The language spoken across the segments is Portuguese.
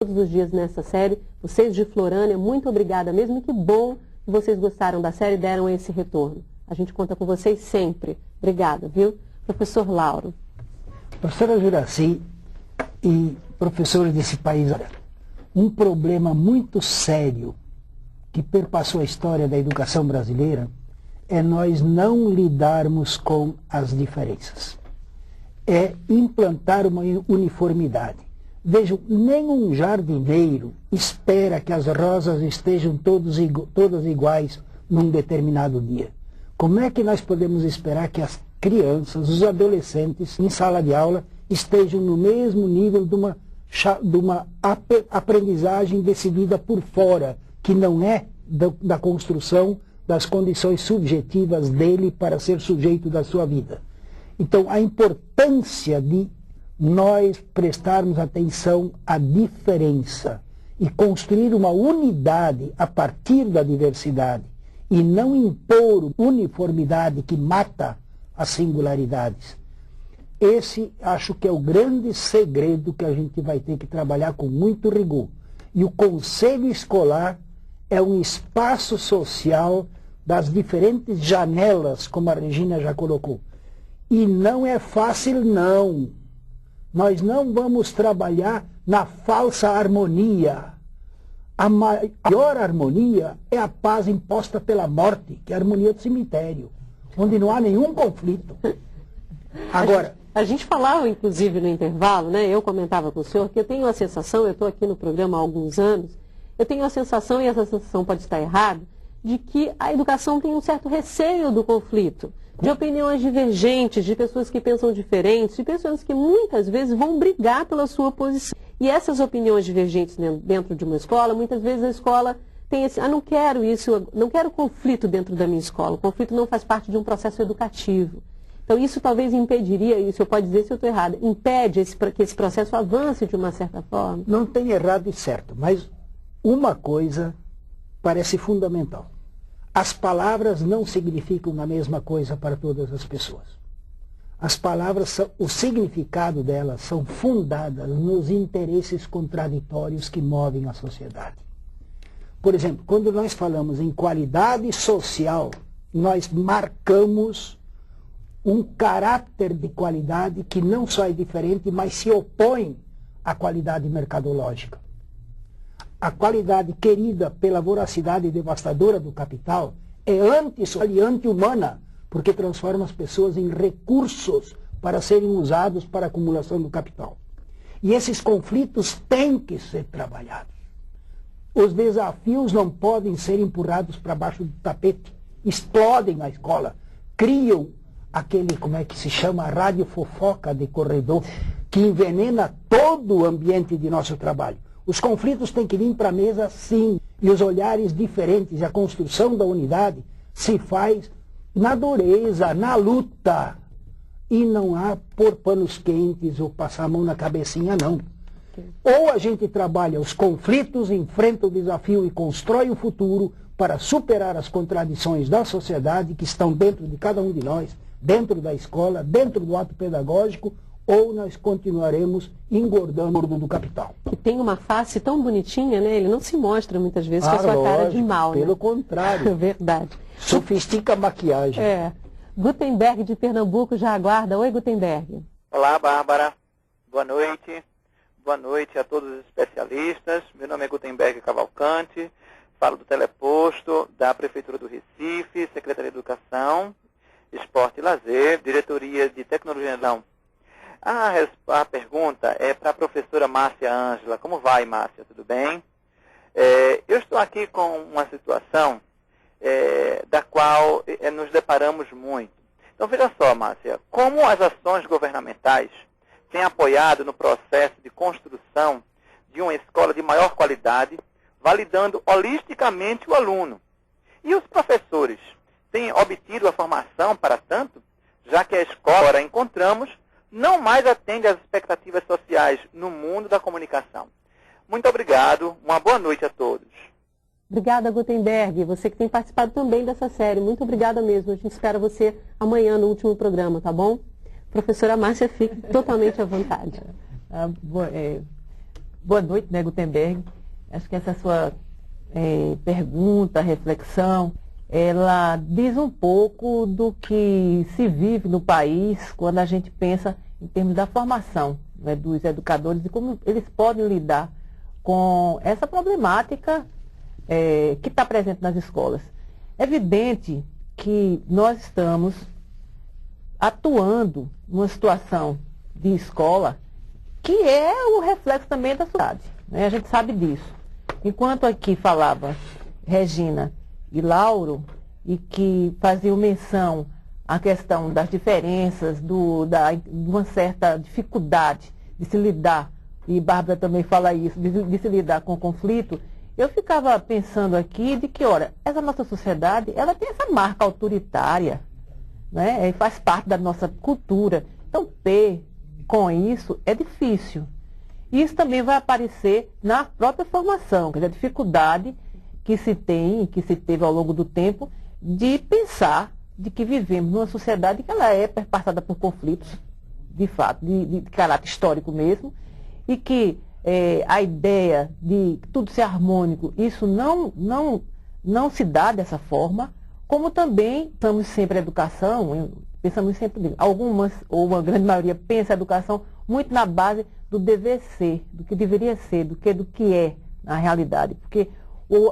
todos os dias nessa série. Vocês de Florânia, muito obrigada mesmo. E que bom que vocês gostaram da série e deram esse retorno. A gente conta com vocês sempre. Obrigada, viu? Professor Lauro. Professora Juracy e professores desse país, olha, um problema muito sério que perpassou a história da educação brasileira é nós não lidarmos com as diferenças. É implantar uma uniformidade. Vejam, nenhum jardineiro espera que as rosas estejam todas iguais num determinado dia. Como é que nós podemos esperar que as crianças, os adolescentes, em sala de aula, estejam no mesmo nível de uma aprendizagem decidida por fora, que não é da construção das condições subjetivas dele para ser sujeito da sua vida? Então, a importância de nós prestarmos atenção à diferença e construir uma unidade a partir da diversidade e não impor uniformidade que mata as singularidades. Esse acho que é o grande segredo que a gente vai ter que trabalhar com muito rigor. E o conselho escolar é um espaço social das diferentes janelas, como a Regina já colocou. E não é fácil, não. Nós não vamos trabalhar na falsa harmonia. A maior harmonia é a paz imposta pela morte, que é a harmonia do cemitério, onde não há nenhum conflito. Agora, a gente falava, inclusive, no intervalo, né? Eu comentava com o senhor que eu tenho a sensação, eu estou aqui no programa há alguns anos, eu tenho a sensação, e essa sensação pode estar errada, de que a educação tem um certo receio do conflito, de opiniões divergentes, de pessoas que pensam diferentes, de pessoas que muitas vezes vão brigar pela sua posição. E essas opiniões divergentes dentro de uma escola, muitas vezes a escola tem esse, não quero isso, não quero conflito dentro da minha escola, o conflito não faz parte de um processo educativo. Então isso talvez impediria, e o senhor pode dizer se eu estou errado, impede que esse processo avance de uma certa forma? Não tem errado e certo, mas uma coisa parece fundamental. As palavras não significam a mesma coisa para todas as pessoas. As palavras, o significado delas são fundadas nos interesses contraditórios que movem a sociedade. Por exemplo, quando nós falamos em qualidade social, nós marcamos um caráter de qualidade que não só é diferente, mas se opõe à qualidade mercadológica. A qualidade querida pela voracidade devastadora do capital é antissocial e anti-humana, porque transforma as pessoas em recursos para serem usados para a acumulação do capital. E esses conflitos têm que ser trabalhados. Os desafios não podem ser empurrados para baixo do tapete. Explodem a escola, criam aquele, como é que se chama, a rádio fofoca de corredor, que envenena todo o ambiente de nosso trabalho. Os conflitos têm que vir para a mesa, sim, e os olhares diferentes, e a construção da unidade se faz na dureza, na luta. E não há pôr panos quentes ou passar a mão na cabecinha, não. Ou a gente trabalha os conflitos, enfrenta o desafio e constrói o futuro para superar as contradições da sociedade que estão dentro de cada um de nós, dentro da escola, dentro do ato pedagógico, ou nós continuaremos engordando o do capital. Que tem uma face tão bonitinha, né? Ele não se mostra muitas vezes com a sua cara de mal. Pelo contrário. É verdade. Sofistica a maquiagem. É. Gutenberg de Pernambuco já aguarda. Oi, Gutenberg. Olá, Bárbara. Boa noite. Boa noite a todos os especialistas. Meu nome é Gutenberg Cavalcante. Falo do Teleposto, da Prefeitura do Recife, Secretaria de Educação, Esporte e Lazer, Diretoria de Tecnologia. Não. A pergunta é para a professora Márcia Ângela. Como vai, Márcia? Tudo bem? Eu estou aqui com uma situação da qual nos deparamos muito. Então, veja só, Márcia, como as ações governamentais têm apoiado no processo de construção de uma escola de maior qualidade, validando holisticamente o aluno. E os professores têm obtido a formação para tanto, já que a escola, agora encontramos, não mais atende às expectativas sociais no mundo da comunicação. Muito obrigado, uma boa noite a todos. Obrigada, Gutenberg. Você que tem participado também dessa série. Muito obrigada mesmo. A gente espera você amanhã no último programa, tá bom? Professora Márcia, fique totalmente à vontade. Boa noite, né, Gutenberg. Acho que essa sua pergunta, reflexão, ela diz um pouco do que se vive no país quando a gente pensa em termos da formação, né, dos educadores e como eles podem lidar com essa problemática que está presente nas escolas. É evidente que nós estamos atuando numa situação de escola que é o reflexo também da sociedade, né? A gente sabe disso. Enquanto aqui falava Regina e Lauro, e que faziam menção à questão das diferenças, de uma certa dificuldade de se lidar, e Bárbara também fala isso, de se lidar com o conflito, eu ficava pensando aqui de que, ora, essa nossa sociedade, ela tem essa marca autoritária, né? E faz parte da nossa cultura. Então, ter com isso é difícil. Isso também vai aparecer na própria formação, quer dizer, a dificuldade que se tem, que se teve ao longo do tempo, de pensar de que vivemos numa sociedade que ela é perpassada por conflitos, de fato, de caráter histórico mesmo, e que a ideia de tudo ser harmônico, isso não se dá dessa forma, como também estamos sempre a educação, pensamos sempre, algumas, ou uma grande maioria, pensa a educação muito na base do dever ser, do que deveria ser, do que é na realidade. Porque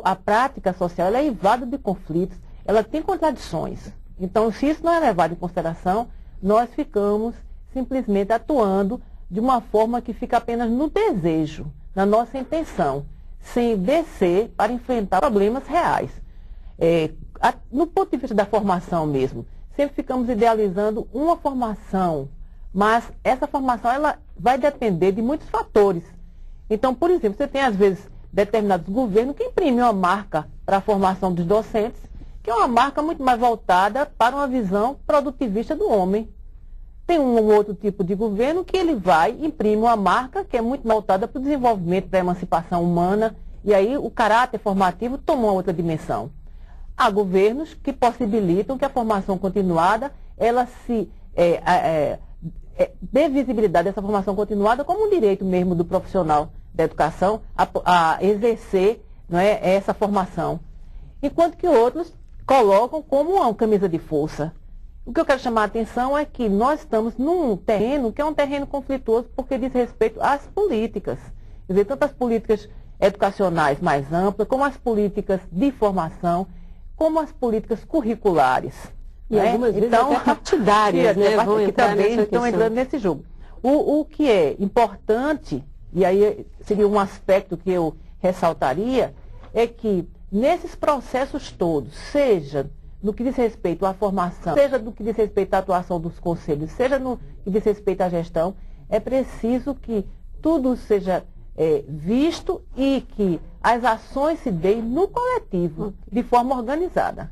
a prática social ela é invada de conflitos, ela tem contradições. Então, se isso não é levado em consideração, nós ficamos simplesmente atuando de uma forma que fica apenas no desejo, na nossa intenção, sem descer para enfrentar problemas reais. No ponto de vista da formação mesmo, sempre ficamos idealizando uma formação, mas essa formação ela vai depender de muitos fatores. Então, por exemplo, você tem às vezes determinados governos que imprimem uma marca para a formação dos docentes, que é uma marca muito mais voltada para uma visão produtivista do homem. Tem um outro tipo de governo que ele vai imprimir uma marca que é muito voltada para o desenvolvimento da emancipação humana, e aí o caráter formativo tomou uma outra dimensão. Há governos que possibilitam que a formação continuada, ela dê visibilidade a essa formação continuada como um direito mesmo do profissional da educação a exercer, não é, essa formação. Enquanto que outros colocam como uma camisa de força. O que eu quero chamar a atenção é que nós estamos num terreno que é um terreno conflituoso porque diz respeito às políticas. Quer dizer, tanto as políticas educacionais mais amplas, como as políticas de formação, como as políticas curriculares. E algumas vezes até partidárias, né? Que também estão entrando nesse jogo. O que é importante, e aí seria um aspecto que eu ressaltaria, é que nesses processos todos, seja no que diz respeito à formação, seja no que diz respeito à atuação dos conselhos, seja no que diz respeito à gestão, é preciso que tudo seja visto e que as ações se deem no coletivo, de forma organizada.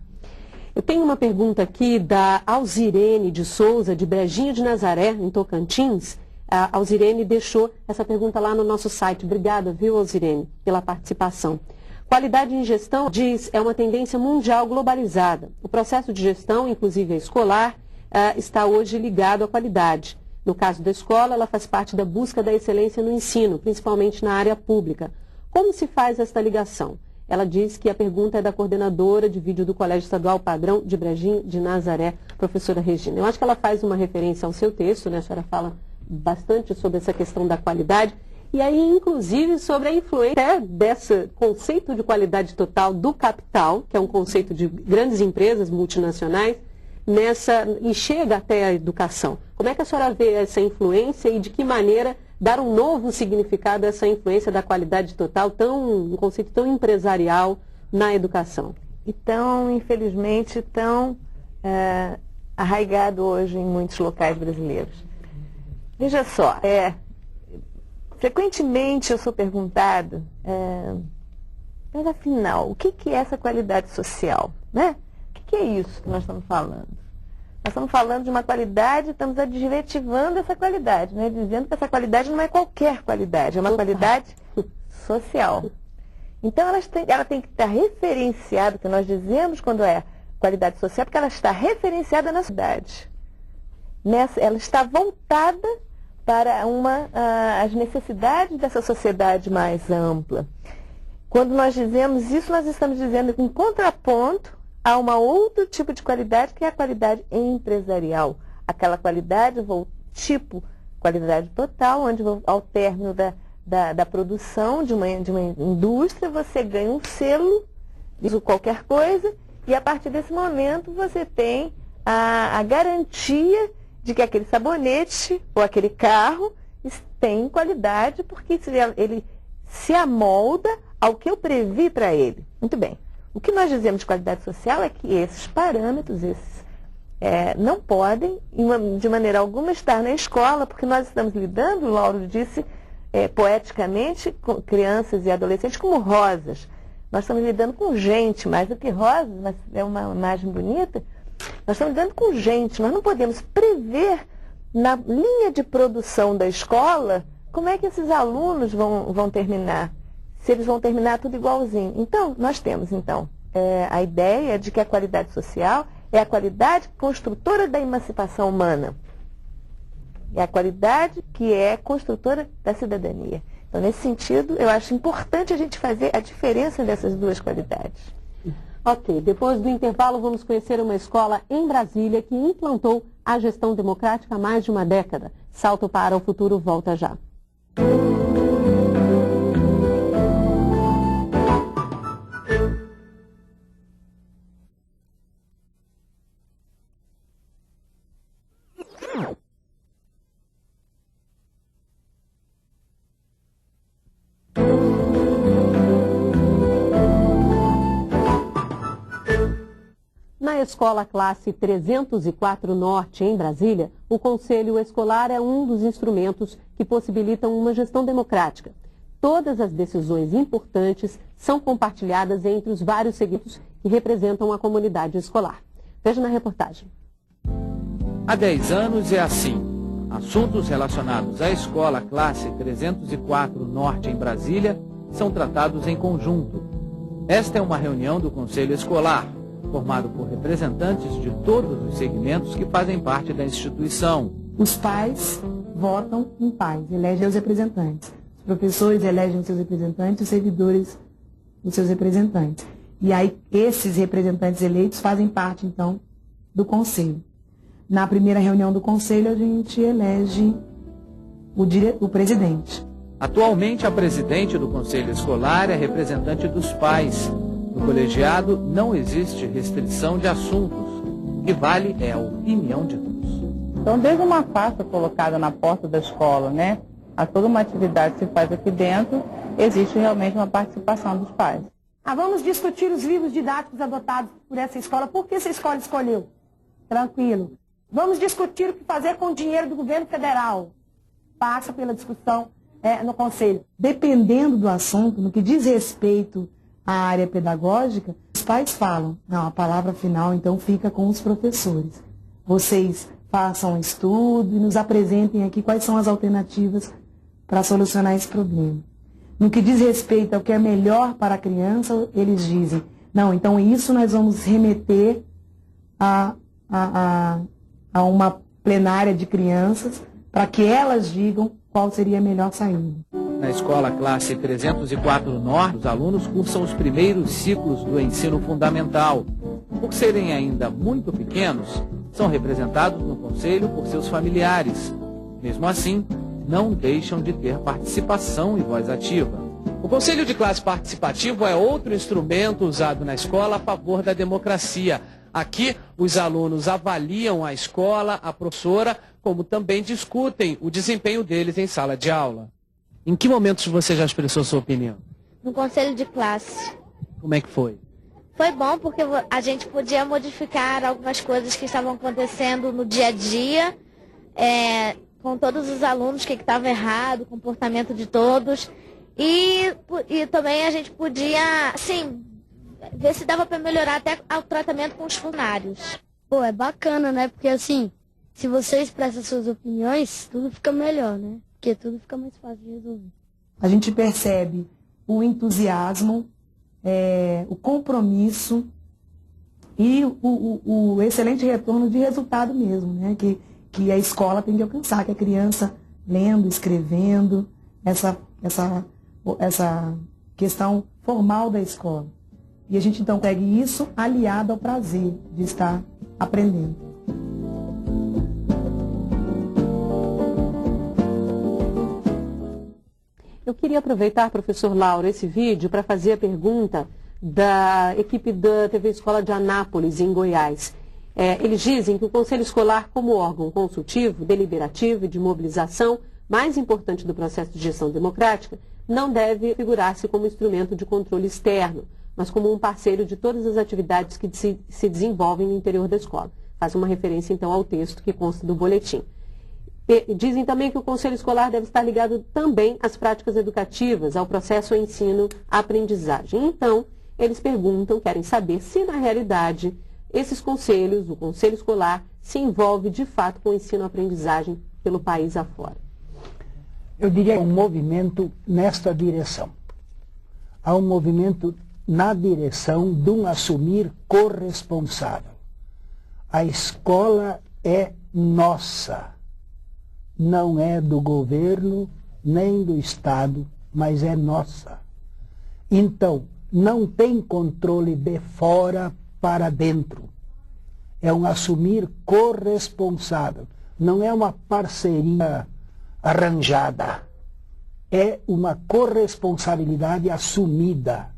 Eu tenho uma pergunta aqui da Alzirene de Souza, de Brejinho de Nazaré, em Tocantins. A Alzirene deixou essa pergunta lá no nosso site. Obrigada, viu, Alzirene, pela participação. Qualidade em gestão, diz, é uma tendência mundial globalizada. O processo de gestão, inclusive a escolar, está hoje ligado à qualidade. No caso da escola, ela faz parte da busca da excelência no ensino, principalmente na área pública. Como se faz esta ligação? Ela diz que a pergunta é da coordenadora de vídeo do Colégio Estadual Padrão de Brejinho de Nazaré, professora Regina. Eu acho que ela faz uma referência ao seu texto, né? A senhora fala bastante sobre essa questão da qualidade. E aí, inclusive, sobre a influência desse conceito de qualidade total do capital, que é um conceito de grandes empresas multinacionais, e chega até a educação. Como é que a senhora vê essa influência e de que maneira dar um novo significado a essa influência da qualidade total, um conceito tão empresarial na educação? Então, infelizmente, tão arraigado hoje em muitos locais brasileiros. Veja só, frequentemente eu sou perguntado, mas afinal, o que é essa qualidade social, né? O que é isso que nós estamos falando? Nós estamos falando de uma qualidade, estamos adjetivando essa qualidade, né? Dizendo que essa qualidade não é qualquer qualidade, é uma qualidade social. Então ela tem que estar referenciada, o que nós dizemos quando é qualidade social, porque ela está referenciada na sociedade. Ela está voltada para as necessidades dessa sociedade mais ampla. Quando nós dizemos isso, nós estamos dizendo em contraponto a uma outro tipo de qualidade, que é a qualidade empresarial. Aquela qualidade, qualidade total, onde ao término da produção de uma indústria, você ganha um selo, diz qualquer coisa, e a partir desse momento você tem a garantia de que aquele sabonete ou aquele carro tem qualidade, porque ele se amolda ao que eu previ para ele. Muito bem. O que nós dizemos de qualidade social é que esses parâmetros, não podem, de maneira alguma, estar na escola, porque nós estamos lidando, o Lauro disse poeticamente, com crianças e adolescentes como rosas. Nós estamos lidando com gente, mais do que rosas, mas é uma imagem bonita. Nós estamos lidando com gente, nós não podemos prever na linha de produção da escola como é que esses alunos vão terminar, se eles vão terminar tudo igualzinho. Então, nós temos a ideia de que a qualidade social é a qualidade construtora da emancipação humana. É a qualidade que é construtora da cidadania. Então, nesse sentido, eu acho importante a gente fazer a diferença dessas duas qualidades. Ok, depois do intervalo vamos conhecer uma escola em Brasília que implantou a gestão democrática há mais de uma década. Salto para o Futuro volta já. Na Escola Classe 304 Norte, em Brasília, o Conselho Escolar é um dos instrumentos que possibilitam uma gestão democrática. Todas as decisões importantes são compartilhadas entre os vários segmentos que representam a comunidade escolar. Veja na reportagem. Há 10 anos é assim. Assuntos relacionados à Escola Classe 304 Norte, em Brasília, são tratados em conjunto. Esta é uma reunião do Conselho Escolar, formado por representantes de todos os segmentos que fazem parte da instituição. Os pais votam em pais, elegem os representantes. Os professores elegem os seus representantes, os servidores os seus representantes. E aí esses representantes eleitos fazem parte, então, do conselho. Na primeira reunião do conselho, a gente elege o presidente. Atualmente, a presidente do Conselho Escolar é representante dos pais. No colegiado, não existe restrição de assuntos. O que vale é a opinião de todos. Então, desde uma faixa colocada na porta da escola, a toda uma atividade que se faz aqui dentro, existe realmente uma participação dos pais. Vamos discutir os livros didáticos adotados por essa escola. Por que essa escola escolheu? Tranquilo. Vamos discutir o que fazer com o dinheiro do governo federal. Passa pela discussão no conselho. Dependendo do assunto, no que diz respeito à área pedagógica, os pais falam, não, a palavra final então fica com os professores. Vocês façam um estudo e nos apresentem aqui quais são as alternativas para solucionar esse problema. No que diz respeito ao que é melhor para a criança, eles dizem, não, então isso nós vamos remeter a uma plenária de crianças para que elas digam qual seria a melhor saída. Na Escola Classe 304 Norte, os alunos cursam os primeiros ciclos do ensino fundamental. Por serem ainda muito pequenos, são representados no conselho por seus familiares. Mesmo assim, não deixam de ter participação e voz ativa. O Conselho de Classe Participativo é outro instrumento usado na escola a favor da democracia. Aqui, os alunos avaliam a escola, a professora, como também discutem o desempenho deles em sala de aula. Em que momentos você já expressou sua opinião? No conselho de classe. Como é que foi? Foi bom porque a gente podia modificar algumas coisas que estavam acontecendo no dia a dia, com todos os alunos, o que estava errado, o comportamento de todos. E também a gente podia, assim, ver se dava para melhorar até o tratamento com os funcionários. Pô, é bacana, né? Porque assim, se você expressa suas opiniões, tudo fica melhor, né? Porque tudo fica mais fácil de resolver. A gente percebe o entusiasmo, o compromisso e o excelente retorno de resultado mesmo, né? Que a escola tem que alcançar, que a criança lendo, escrevendo, essa questão formal da escola. E a gente então pega isso aliado ao prazer de estar aprendendo. Eu queria aproveitar, professor Lauro, esse vídeo para fazer a pergunta da equipe da TV Escola de Anápolis, em Goiás. Eles dizem que o Conselho Escolar, como órgão consultivo, deliberativo e de mobilização mais importante do processo de gestão democrática, não deve figurar-se como instrumento de controle externo, mas como um parceiro de todas as atividades que se desenvolvem no interior da escola. Faz uma referência, então, ao texto que consta do boletim. Dizem também que o Conselho Escolar deve estar ligado também às práticas educativas, ao processo ensino-aprendizagem. Então, eles perguntam, querem saber se, na realidade, esses conselhos, o Conselho Escolar, se envolve de fato com o ensino-aprendizagem pelo país afora. Eu diria que é um movimento nesta direção. Há um movimento na direção de um assumir corresponsável. A escola é nossa. Não é do governo, nem do Estado, mas é nossa. Então, não tem controle de fora para dentro. É um assumir corresponsável. Não é uma parceria arranjada. É uma corresponsabilidade assumida.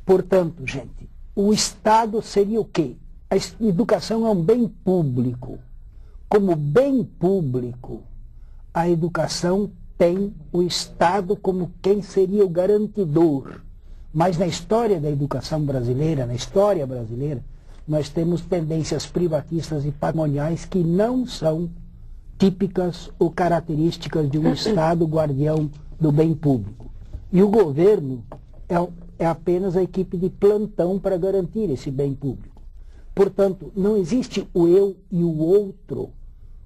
Portanto, gente, o Estado seria o quê? A educação é um bem público. Como bem público, a educação tem o Estado como quem seria o garantidor. Mas na história da educação brasileira, na história brasileira, nós temos tendências privatistas e patrimoniais que não são típicas ou características de um Estado guardião do bem público. E o governo é apenas a equipe de plantão para garantir esse bem público. Portanto, não existe o eu e o outro,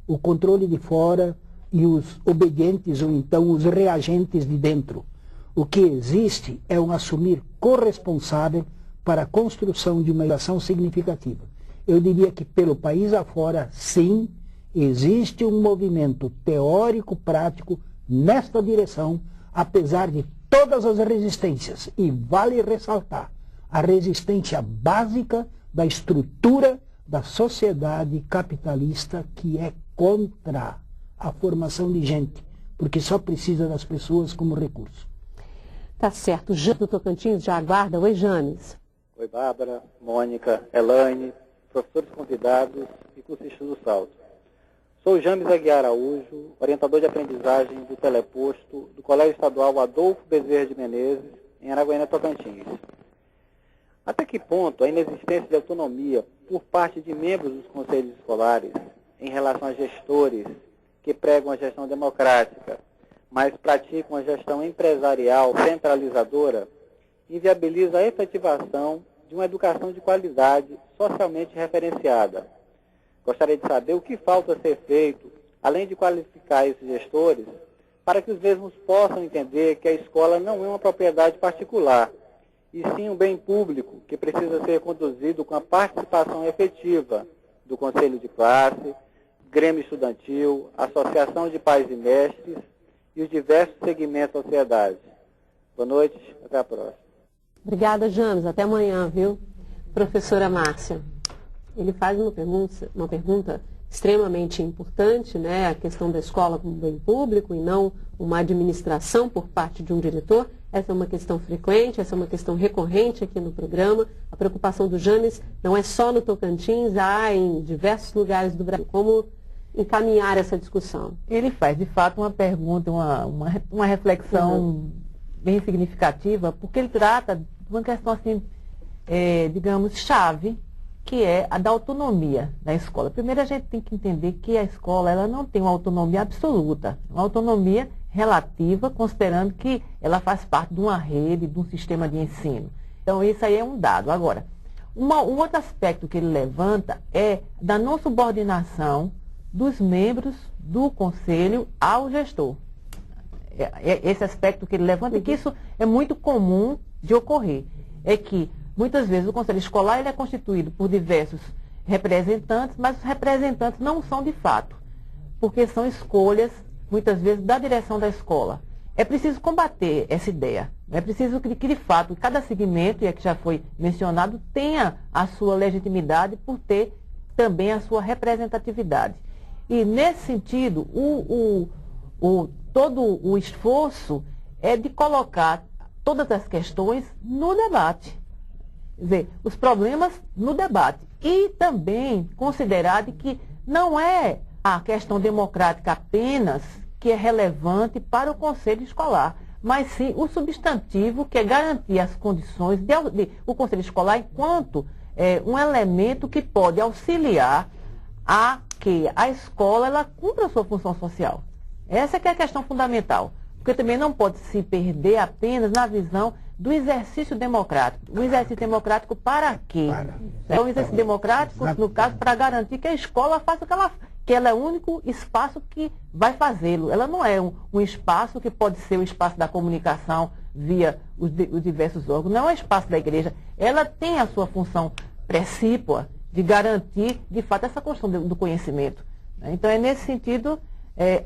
o controle de fora e os obedientes ou então os reagentes de dentro. O que existe é um assumir corresponsável para a construção de uma educação significativa. Eu diria que pelo país afora, sim, existe um movimento teórico, prático, nesta direção, apesar de todas as resistências. E vale ressaltar a resistência básica da estrutura da sociedade capitalista que é contra a formação de gente, porque só precisa das pessoas como recurso. Tá certo. James do Tocantins já aguarda. Oi, James. Oi, Bárbara, Mônica, Elaine, professores convidados e cursistas do Salto. Sou James Aguiar Araújo, orientador de aprendizagem do teleposto do Colégio Estadual Adolfo Bezerra de Menezes, em Araguaína, Tocantins. Até que ponto a inexistência de autonomia por parte de membros dos conselhos escolares em relação a gestores que pregam a gestão democrática, mas praticam a gestão empresarial centralizadora, inviabiliza a efetivação de uma educação de qualidade socialmente referenciada? Gostaria de saber o que falta ser feito, além de qualificar esses gestores, para que os mesmos possam entender que a escola não é uma propriedade particular, e sim um bem público que precisa ser conduzido com a participação efetiva do Conselho de Classe, Grêmio Estudantil, Associação de Pais e Mestres e os diversos segmentos da sociedade. Boa noite, até a próxima. Obrigada, James. Até amanhã, viu? Professora Márcia, ele faz uma pergunta extremamente importante, né? A questão da escola como bem público e não uma administração por parte de um diretor. Essa é uma questão frequente, essa é uma questão recorrente aqui no programa. A preocupação do James não é só no Tocantins, há em diversos lugares do Brasil. Como encaminhar essa discussão? Ele faz, de fato, uma pergunta, uma reflexão bem significativa, porque ele trata de uma questão, assim, digamos, chave, que é a da autonomia da escola. Primeiro, a gente tem que entender que a escola ela não tem uma autonomia absoluta, uma autonomia relativa, considerando que ela faz parte de uma rede, de um sistema de ensino. Então, isso aí é um dado. Agora, um outro aspecto que ele levanta é da não subordinação dos membros do conselho ao gestor. Esse aspecto que ele levanta, e que isso é muito comum de ocorrer, é que muitas vezes o conselho escolar ele é constituído por diversos representantes, mas os representantes não são de fato, porque são escolhas muitas vezes, da direção da escola. É preciso combater essa ideia. É preciso que, de fato, cada segmento, e é que já foi mencionado, tenha a sua legitimidade por ter também a sua representatividade. E, nesse sentido, todo o esforço é de colocar todas as questões no debate. Quer dizer, os problemas no debate. E também considerar de que não é a questão democrática apenas que é relevante para o conselho escolar, mas sim o substantivo, que é garantir as condições o conselho escolar enquanto um elemento que pode auxiliar a que a escola ela cumpra a sua função social. Essa que é a questão fundamental, porque também não pode se perder apenas na visão do exercício democrático. O exercício democrático para quê? É um exercício democrático, no caso, para garantir que a escola faça o que ela é o único espaço que vai fazê-lo. Ela não é um espaço que pode ser o espaço da comunicação via os diversos órgãos, não é o espaço da igreja. Ela tem a sua função precípua de garantir, de fato, essa construção do conhecimento. Então, é nesse sentido,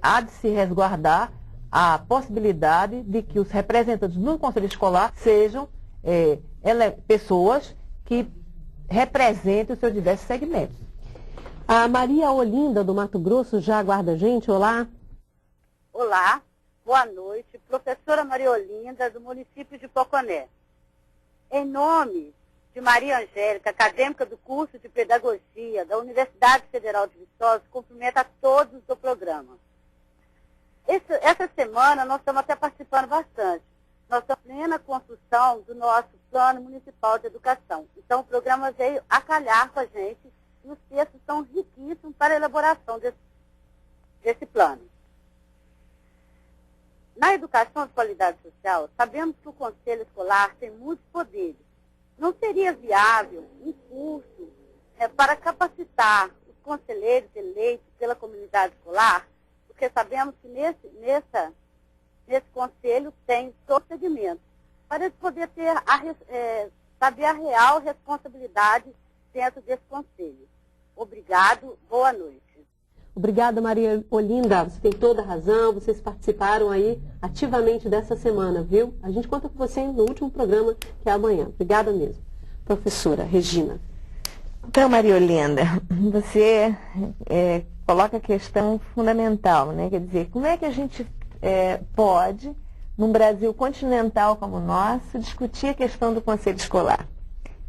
há de se resguardar a possibilidade de que os representantes no conselho escolar sejam pessoas que representem os seus diversos segmentos. A Maria Olinda, do Mato Grosso, já aguarda a gente. Olá. Olá, boa noite. Professora Maria Olinda, do município de Poconé. Em nome de Maria Angélica, acadêmica do curso de Pedagogia da Universidade Federal de Viçosa, cumprimento a todos do programa. Essa semana nós estamos até participando bastante. Nós estamos em plena construção do nosso Plano Municipal de Educação. Então o programa veio a calhar com a gente e os textos são riquíssimos para a elaboração desse plano. Na educação de qualidade social, sabemos que o Conselho Escolar tem muitos poderes. Não seria viável um curso para capacitar os conselheiros eleitos pela comunidade escolar, porque sabemos que nesse conselho tem todos os segmentos, para eles poderem ter saber a real responsabilidade dentro desse conselho. Obrigado, boa noite. Obrigada, Maria Olinda. Você tem toda a razão, vocês participaram aí ativamente dessa semana, viu? A gente conta com você no último programa, que é amanhã. Obrigada mesmo. Professora Regina. Então, Maria Olinda, você coloca a questão fundamental, né? Quer dizer, como é que a gente pode, num Brasil continental como o nosso, discutir a questão do conselho escolar?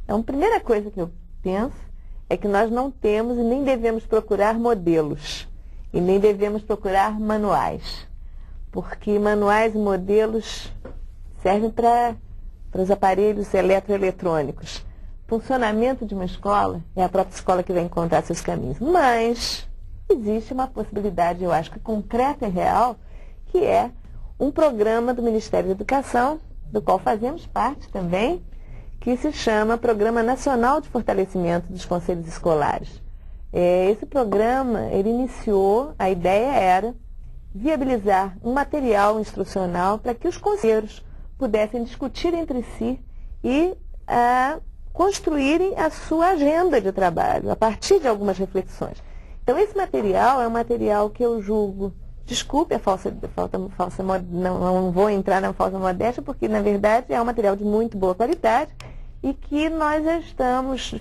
Então, a primeira coisa que eu penso é que nós não temos e nem devemos procurar modelos, e nem devemos procurar manuais, porque manuais e modelos servem para os aparelhos eletroeletrônicos. O funcionamento de uma escola é a própria escola que vai encontrar seus caminhos, mas existe uma possibilidade, eu acho que concreta e real, que é um programa do Ministério da Educação, do qual fazemos parte também, que se chama Programa Nacional de Fortalecimento dos Conselhos Escolares. Esse programa, ele iniciou, a ideia era viabilizar um material instrucional para que os conselheiros pudessem discutir entre si e construírem a sua agenda de trabalho, a partir de algumas reflexões. Então, esse material é um material que eu julgo, desculpe a não vou entrar na falsa modéstia, porque, na verdade, é um material de muito boa qualidade e que nós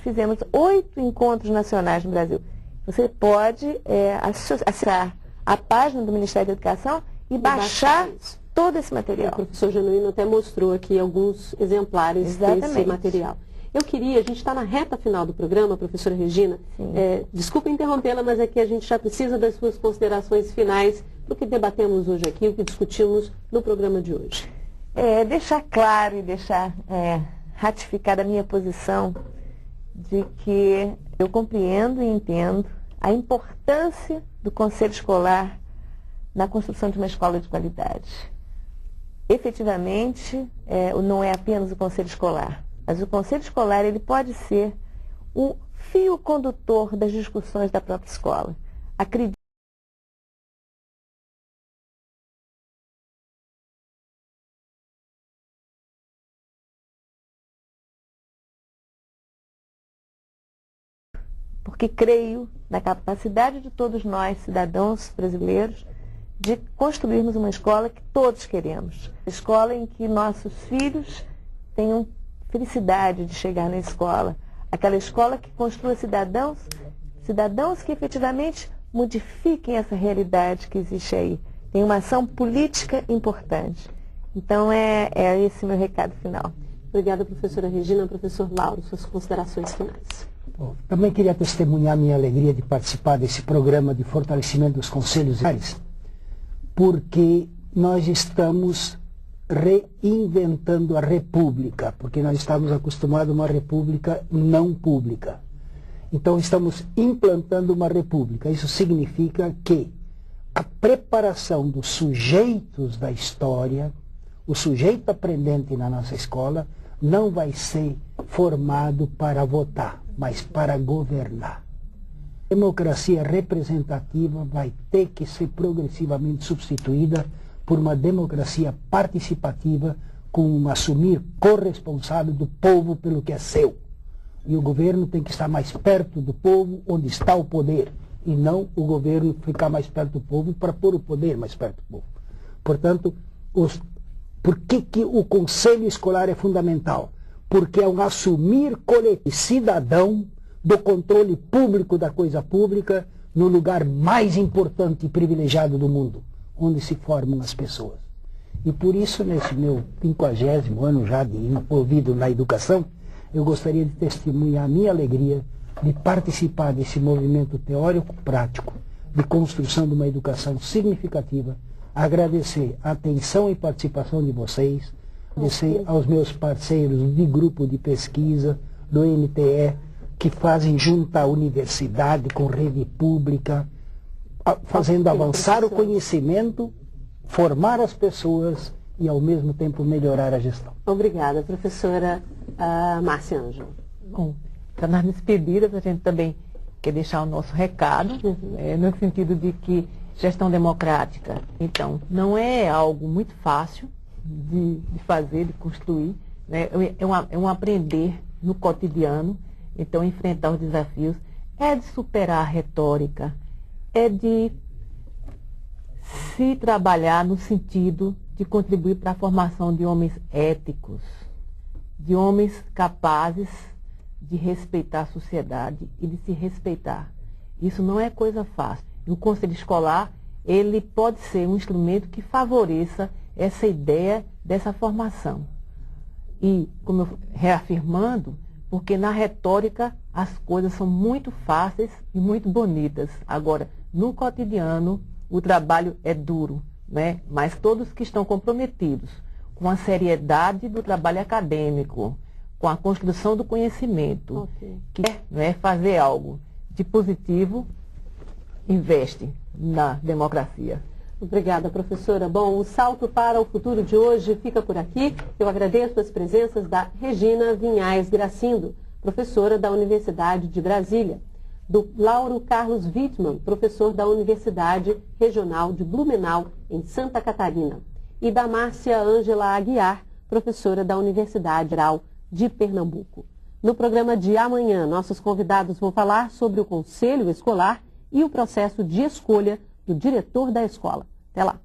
fizemos 8 encontros nacionais no Brasil. Você pode acessar a página do Ministério da Educação e baixar todo esse material. O professor Genuíno até mostrou aqui alguns exemplares desse material. A gente está na reta final do programa, professora Regina. Desculpa interrompê-la, mas aqui a gente já precisa das suas considerações finais do que debatemos hoje aqui, o que discutimos no programa de hoje. Deixar claro e deixar ratificada a minha posição de que eu compreendo e entendo a importância do conselho escolar na construção de uma escola de qualidade. Efetivamente, não é apenas o conselho escolar, mas o conselho escolar ele pode ser o fio condutor das discussões da própria escola. Acredito porque creio na capacidade de todos nós, cidadãos brasileiros, de construirmos uma escola que todos queremos. Escola em que nossos filhos tenham felicidade de chegar na escola. Aquela escola que construa cidadãos que efetivamente modifiquem essa realidade que existe aí. Tem uma ação política importante. Então é esse meu recado final. Obrigada, professora Regina. Professor Lauro, suas considerações finais. Bom, também queria testemunhar minha alegria de participar desse programa de fortalecimento dos conselhos escolares, porque nós estamos reinventando a república, porque nós estamos acostumados a uma república não pública. Então estamos implantando uma república. Isso significa que a preparação dos sujeitos da história, o sujeito aprendente na nossa escola, não vai ser formado para votar, mas para governar. A democracia representativa vai ter que ser progressivamente substituída por uma democracia participativa com um assumir corresponsável do povo pelo que é seu. E o governo tem que estar mais perto do povo, onde está o poder, e não o governo ficar mais perto do povo para pôr o poder mais perto do povo. Portanto, por que o conselho escolar é fundamental? Porque é um assumir coletivo cidadão do controle público da coisa pública no lugar mais importante e privilegiado do mundo, onde se formam as pessoas. E por isso, nesse meu 50º ano já de envolvido na educação, eu gostaria de testemunhar a minha alegria de participar desse movimento teórico-prático de construção de uma educação significativa, agradecer a atenção e participação de vocês, agradecer aos meus parceiros de grupo de pesquisa, do NTE, que fazem junto à universidade com rede pública, fazendo avançar o conhecimento, formar as pessoas e, ao mesmo tempo, melhorar a gestão. Obrigada, professora Márcia Ângelo. Bom, então nas despedidas a gente também quer deixar o nosso recado, no sentido de que gestão democrática, então, não é algo muito fácil de fazer, de construir, né? É um aprender no cotidiano, então enfrentar os desafios, é de superar a retórica, é de se trabalhar no sentido de contribuir para a formação de homens éticos, de homens capazes de respeitar a sociedade e de se respeitar. Isso não é coisa fácil. E o conselho escolar, ele pode ser um instrumento que favoreça essa ideia dessa formação. E, como eu reafirmando, porque na retórica as coisas são muito fáceis e muito bonitas. Agora, no cotidiano, o trabalho é duro, né? Mas todos que estão comprometidos com a seriedade do trabalho acadêmico, com a construção do conhecimento, que é fazer algo de positivo, investe na democracia. Obrigada, professora. Bom, o salto para o futuro de hoje fica por aqui. Eu agradeço as presenças da Regina Vinhais Gracindo, professora da Universidade de Brasília, do Lauro Carlos Wittmann, professor da Universidade Regional de Blumenau, em Santa Catarina, e da Márcia Ângela Aguiar, professora da Universidade Federal de Pernambuco. No programa de amanhã, nossos convidados vão falar sobre o conselho escolar e o processo de escolha do diretor da escola. Até lá!